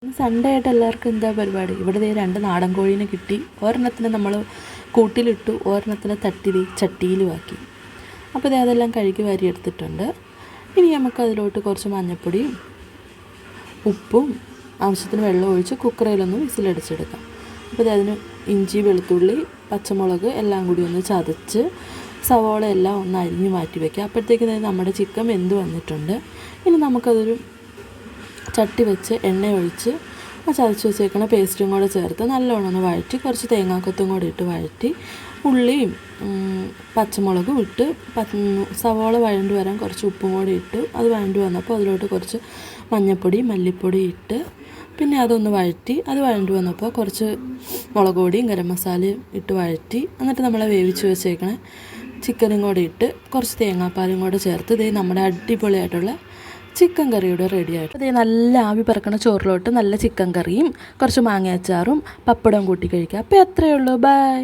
Sunday ആയിട്ട് എല്ലാവർക്കും എന്താ പരിപാടി? ഇവിടെ ദേ 2 നാടൻ കോഴീനെ കിട്ടി. ഒരെണ്ണത്തിന് നമ്മൾ കൂട്ടിലിട്ടു, ഒരെണ്ണത്തിനെ തട്ടി ചട്ടിയിലും ആക്കി. അപ്പോൾ ദേ അതെല്ലാം കഴുകി വാരി എടുത്തിട്ടുണ്ട്. ഇനി നമുക്ക് അതിലോട്ട് കുറച്ച് മഞ്ഞൾപ്പൊടിയും ഉപ്പും ആവശ്യത്തിന് വെള്ളം ഒഴിച്ച് കുക്കറിലൊന്ന് വിസിലടിച്ചെടുക്കാം. അപ്പോൾ ദേ അതിന് ഇഞ്ചി, വെളുത്തുള്ളി, പച്ചമുളക് എല്ലാം കൂടി ഒന്ന് ചതച്ച് സവോള എല്ലാം ഒന്ന് അരിഞ്ഞ് മാറ്റി വയ്ക്കുക. അപ്പോഴത്തേക്ക് നമ്മുടെ ചിക്കൻ വെന്ത് വന്നിട്ടുണ്ട്. ഇനി നമുക്കതൊരു ചട്ടി വെച്ച് എണ്ണ ഒഴിച്ച് ആ ചതച്ച് വെച്ചേക്കണ പേസ്റ്റും കൂടെ ചേർത്ത് നല്ലോണം ഒന്ന് വഴറ്റി കുറച്ച് തേങ്ങാക്കൊത്തും കൂടെ ഇട്ട് വഴറ്റി ഉള്ളിയും പച്ചമുളകും ഇട്ട് സവോള വഴണ്ടി വരാൻ കുറച്ച് ഉപ്പും കൂടി ഇട്ട് അത് വഴണ്ടി വന്നപ്പോൾ അതിലോട്ട് കുറച്ച് മഞ്ഞൾപ്പൊടി മല്ലിപ്പൊടി ഇട്ട് പിന്നെ അതൊന്ന് വഴറ്റി അത് വഴണ്ടി വന്നപ്പോൾ കുറച്ച് മുളക് പൊടിയും ഗരം മസാലയും ഇട്ട് വഴറ്റി എന്നിട്ട് നമ്മളെ വേവിച്ച് വെച്ചേക്കണ ചിക്കനും കൂടെ ഇട്ട് കുറച്ച് തേങ്ങാപ്പാലും കൂടെ ചേർത്ത് ഇതേ നമ്മുടെ അടിപൊളിയായിട്ടുള്ള ചിക്കൻ കറിയുടെ റെഡി ആയിട്ട് അതേ നല്ല ആവി പറക്കണ ചോറിലോട്ട് നല്ല ചിക്കൻ കറിയും കുറച്ച് മാങ്ങ അച്ചാറും പപ്പടവും കൂട്ടി കഴിക്കുക. അപ്പോൾ അത്രയേ ഉള്ളൂ. ബൈ.